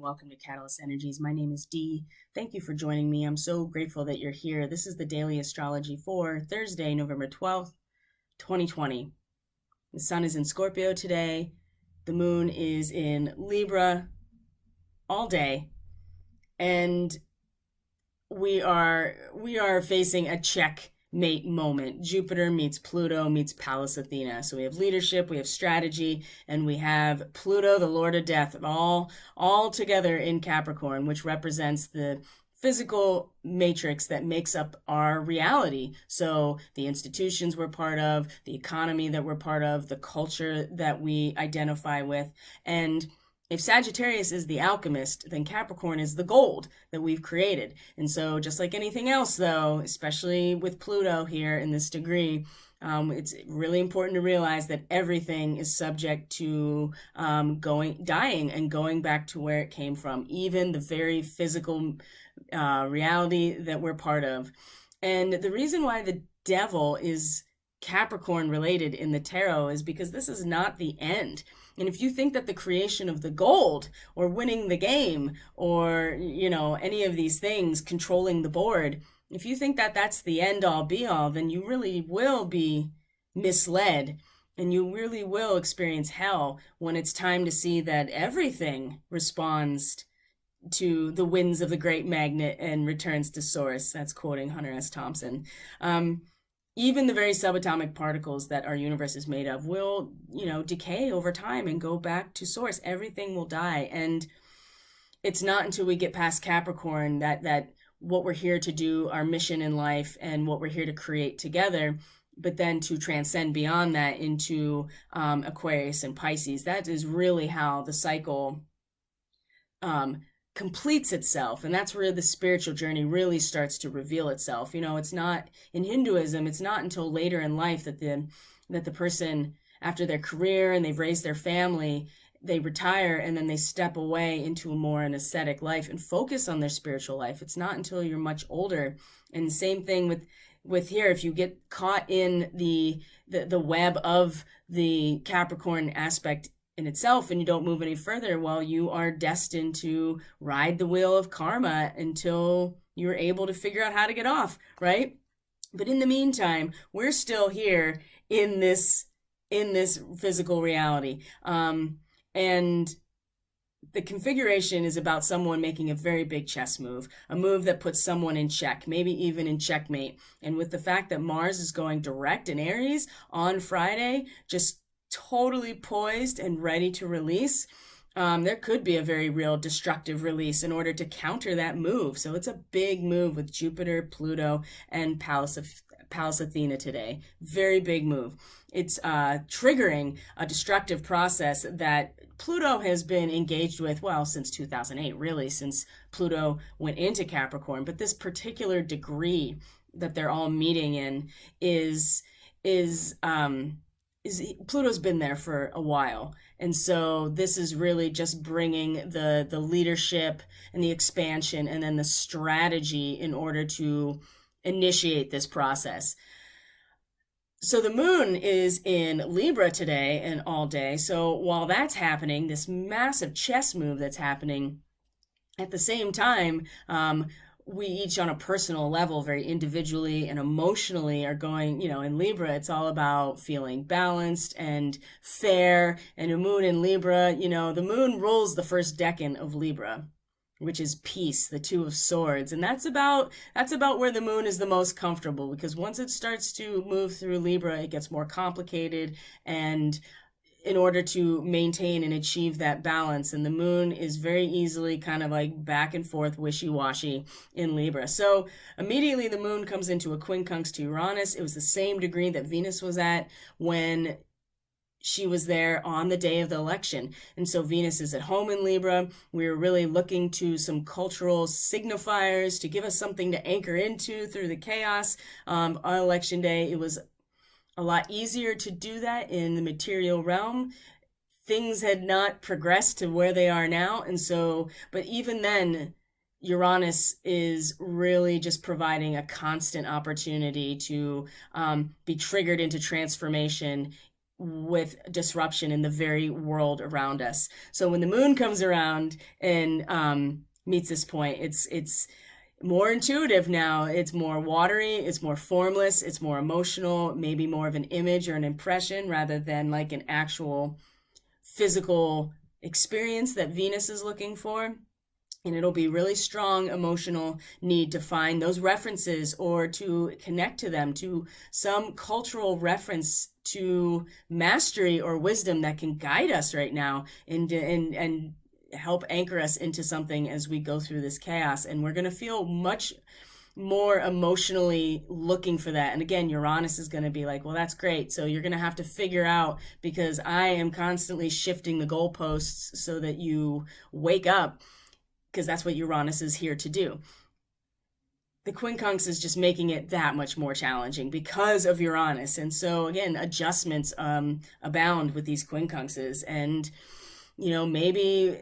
welcome to Catalyst Energies. My name is Dee. Thank you for joining me. I'm so grateful that you're here. This is the daily astrology for Thursday, November 12th, 2020. The sun is in Scorpio today. The moon is in Libra all day. And we are facing a checkmate moment. Jupiter meets Pluto meets Pallas Athena. So we have leadership, we have strategy, and we have Pluto, the Lord of Death, all together in Capricorn, which represents the physical matrix that makes up our reality. So the institutions we're part of, the economy that we're part of, the culture that we identify with, and if Sagittarius is the alchemist, then Capricorn is the gold that we've created. And so just like anything else, though, especially with Pluto here in this degree, it's really important to realize that everything is subject to dying and going back to where it came from, even the very physical reality that we're part of. And the reason why the devil is Capricorn related in the tarot is because this is not the end. And if you think that the creation of the gold or winning the game or, any of these things, controlling the board, if you think that that's the end all be all, then you really will be misled and you really will experience hell when it's time to see that everything responds to the winds of the great magnet and returns to source. That's quoting Hunter S. Thompson. Even the very subatomic particles that our universe is made of will, decay over time and go back to source. Everything will die. And it's not until we get past Capricorn that what we're here to do, our mission in life, and what we're here to create together, but then to transcend beyond that into Aquarius and Pisces. That is really how the cycle completes itself, and that's where the spiritual journey really starts to reveal itself. It's not in Hinduism, it's not until later in life that the person, after their career and they've raised their family, they retire and then they step away into a more an ascetic life and focus on their spiritual life. It's not until you're much older. And same thing with here, if you get caught in the web of the Capricorn aspect in itself and you don't move any further, well, you are destined to ride the wheel of karma until you're able to figure out how to get off, right? But in the meantime, we're still here in this physical reality. And the configuration is about someone making a very big chess move, a move that puts someone in check, maybe even in checkmate. And with the fact that Mars is going direct in Aries on Friday, just totally poised and ready to release, there could be a very real destructive release in order to counter that move. So it's a big move with Jupiter, Pluto, and Pallas Athena today. Very big move. It's triggering a destructive process that Pluto has been engaged with, well, since 2008, really, since Pluto went into Capricorn. But this particular degree that they're all meeting in is Pluto's been there for a while. And so this is really just bringing the leadership and the expansion and then the strategy in order to initiate this process. So the moon is in Libra today and all day. So while that's happening, this massive chess move that's happening, at the same time, we each on a personal level, very individually and emotionally are going, in Libra, it's all about feeling balanced and fair. And a moon in Libra, the moon rules the first decan of Libra, which is peace, the Two of Swords. And that's about where the moon is the most comfortable, because once it starts to move through Libra, it gets more complicated, and in order to maintain and achieve that balance. And the moon is very easily kind of like back and forth, wishy-washy in Libra. So immediately the moon comes into a quincunx to Uranus. It was the same degree that Venus was at when she was there on the day of the election. And so Venus is at home in Libra. We're really looking to some cultural signifiers to give us something to anchor into through the chaos. On election day, it was a lot easier to do that in the material realm. Things had not progressed to where they are now. And so, but even then, Uranus is really just providing a constant opportunity to be triggered into transformation with disruption in the very world around us. So when the moon comes around and meets this point, it's more intuitive now. It's more watery, it's more formless, it's more emotional, maybe more of an image or an impression rather than like an actual physical experience that Venus is looking for. And it'll be really strong emotional need to find those references or to connect to them, to some cultural reference to mastery or wisdom that can guide us right now and help anchor us into something as we go through this chaos. And we're going to feel much more emotionally looking for that. And again, Uranus is going to be like, well, that's great. So you're going to have to figure out, because I am constantly shifting the goalposts so that you wake up, because that's what Uranus is here to do. The quincunx is just making it that much more challenging because of Uranus. And so again, adjustments abound with these quincunxes. And, you know, maybe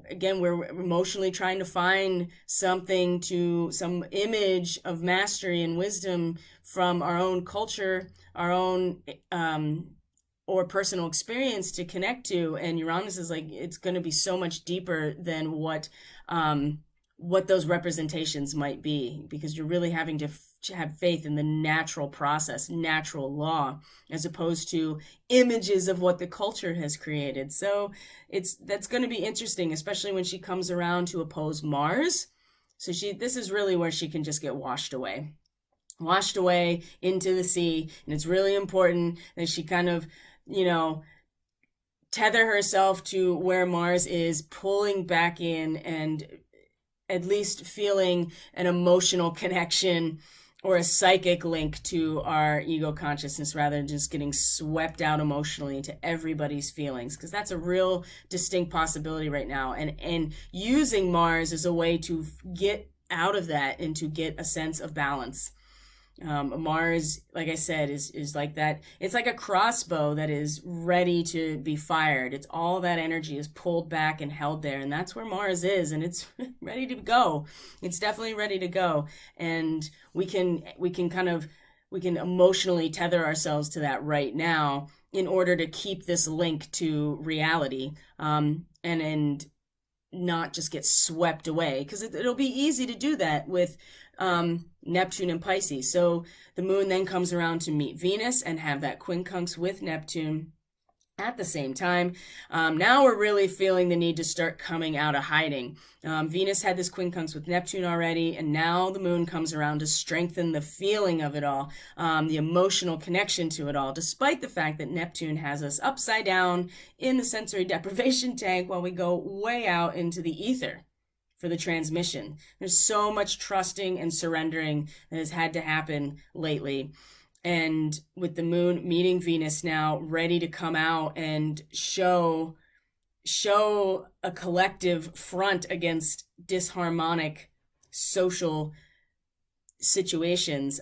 again, we're emotionally trying to find something, to some image of mastery and wisdom from our own culture, our own or personal experience to connect to. And Uranus is like, it's going to be so much deeper than what those representations might be, because you're really having to have faith in the natural process, natural law, as opposed to images of what the culture has created. So that's going to be interesting, especially when she comes around to oppose Mars. So this is really where she can just get washed away into the sea. And it's really important that she kind of, you know, tether herself to where Mars is, pulling back in and at least feeling an emotional connection or a psychic link to our ego consciousness, rather than just getting swept out emotionally into everybody's feelings, because that's a real distinct possibility right now. And using Mars as a way to get out of that and to get a sense of balance. Mars, like I said, is like that. It's like a crossbow that is ready to be fired. It's all that energy is pulled back and held there. And that's where Mars is. And it's ready to go. It's definitely ready to go. And we can emotionally tether ourselves to that right now in order to keep this link to reality. And not just get swept away, because it'll be easy to do that with Neptune and Pisces. So the moon then comes around to meet Venus and have that quincunx with Neptune at the same time. Now we're really feeling the need to start coming out of hiding. Venus had this quincunx with Neptune already, and now the moon comes around to strengthen the feeling of it all, the emotional connection to it all, despite the fact that Neptune has us upside down in the sensory deprivation tank while we go way out into the ether for the transmission. There's so much trusting and surrendering that has had to happen lately. And with the moon meeting Venus now, ready to come out and show a collective front against disharmonic social situations.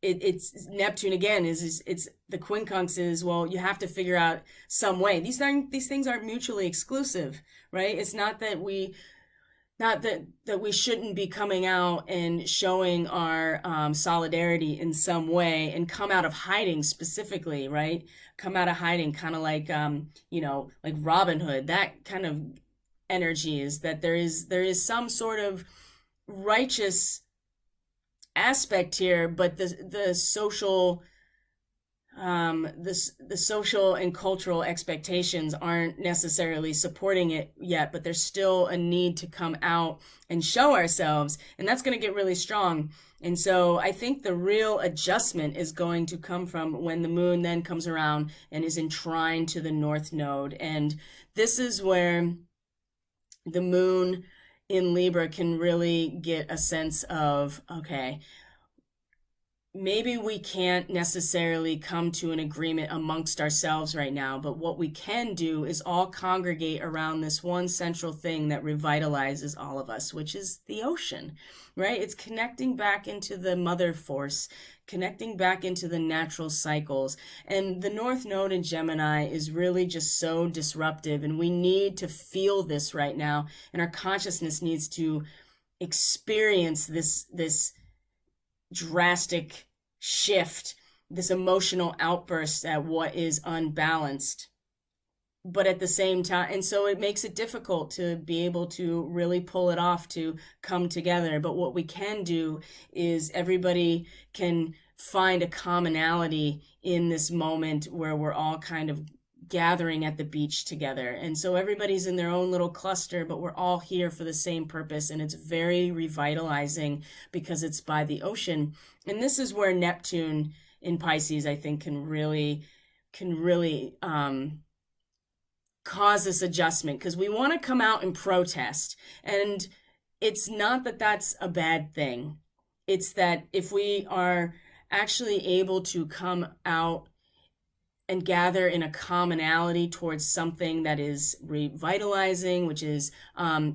It's Neptune again it's the quincunx is, well, you have to figure out some way. These things aren't mutually exclusive, right? It's not that we shouldn't be coming out and showing our solidarity in some way and come out of hiding specifically, right? Come out of hiding, kind of like, like Robin Hood, that kind of energy, is that there is some sort of righteous aspect here, but the social the social and cultural expectations aren't necessarily supporting it yet, but there's still a need to come out and show ourselves, and that's going to get really strong. And so I think the real adjustment is going to come from when the moon then comes around and is enshrined to the North Node. And this is where the moon in Libra can really get a sense of, okay, maybe we can't necessarily come to an agreement amongst ourselves right now, but what we can do is all congregate around this one central thing that revitalizes all of us, which is the ocean, right? It's connecting back into the mother force, connecting back into the natural cycles. And the North Node in Gemini is really just so disruptive, and we need to feel this right now, and our consciousness needs to experience this drastic shift this emotional outburst at what is unbalanced. But at the same time, and so it makes it difficult to be able to really pull it off, to come together. But what we can do is everybody can find a commonality in this moment where we're all kind of gathering at the beach together. And so everybody's in their own little cluster, but we're all here for the same purpose. And it's very revitalizing because it's by the ocean. And this is where Neptune in Pisces, I think, can really cause this adjustment, because we want to come out and protest. And it's not that that's a bad thing. It's that if we are actually able to come out and gather in a commonality towards something that is revitalizing, which is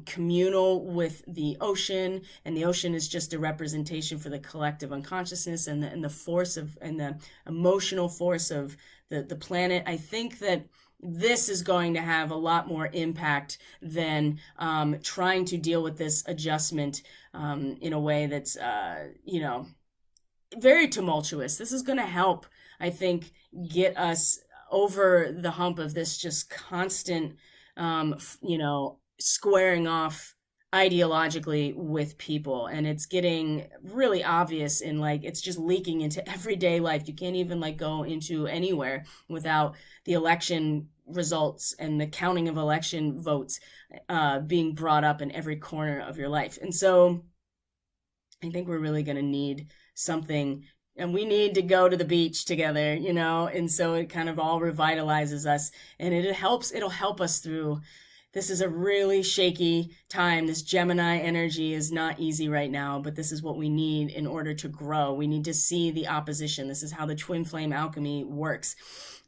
communal with the ocean, and the ocean is just a representation for the collective unconsciousness and the force of, and the emotional force of the planet. I think that this is going to have a lot more impact than trying to deal with this adjustment in a way that's, very tumultuous. This is going to help, I think, get us over the hump of this just constant, squaring off ideologically with people. And it's getting really obvious in, like, it's just leaking into everyday life. You can't even go into anywhere without the election results and the counting of election votes being brought up in every corner of your life. And so I think we're really going to need something, and we need to go to the beach together, and so it kind of all revitalizes us, and it'll help us through. This is a really shaky time. This Gemini energy is not easy right now, but this is what we need in order to grow. We need to see the opposition. This is how the twin flame alchemy works.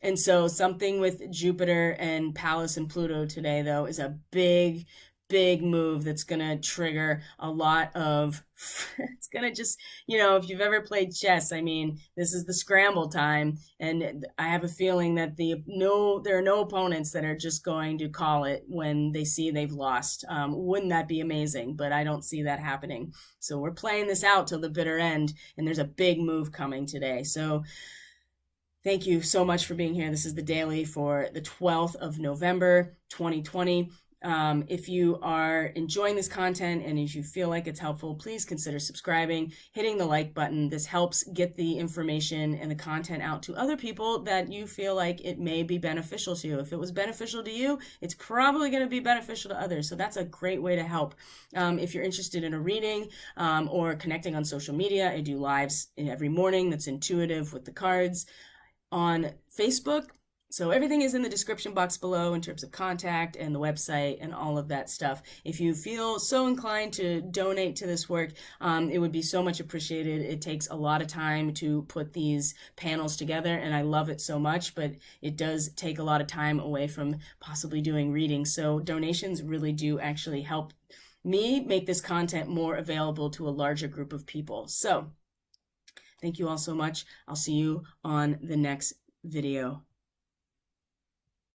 And so something with Jupiter and Pallas and Pluto today, though, is a big move that's going to trigger a lot of, it's going to just, if you've ever played chess, I mean, this is the scramble time. And I have a feeling that there are no opponents that are just going to call it when they see they've lost. Wouldn't that be amazing? But I don't see that happening. So we're playing this out till the bitter end, and there's a big move coming today. So thank you so much for being here. This is the daily for the 12th of November, 2020. If you are enjoying this content and if you feel like it's helpful, please consider subscribing, hitting the like button. This helps get the information and the content out to other people that you feel like it may be beneficial to. If it was beneficial to you, it's probably going to be beneficial to others. So that's a great way to help. If you're interested in a reading or connecting on social media, I do lives every morning that's intuitive with the cards on Facebook. So everything is in the description box below in terms of contact and the website and all of that stuff. If you feel so inclined to donate to this work, it would be so much appreciated. It takes a lot of time to put these panels together, and I love it so much, but it does take a lot of time away from possibly doing readings. So donations really do actually help me make this content more available to a larger group of people. So thank you all so much. I'll see you on the next video.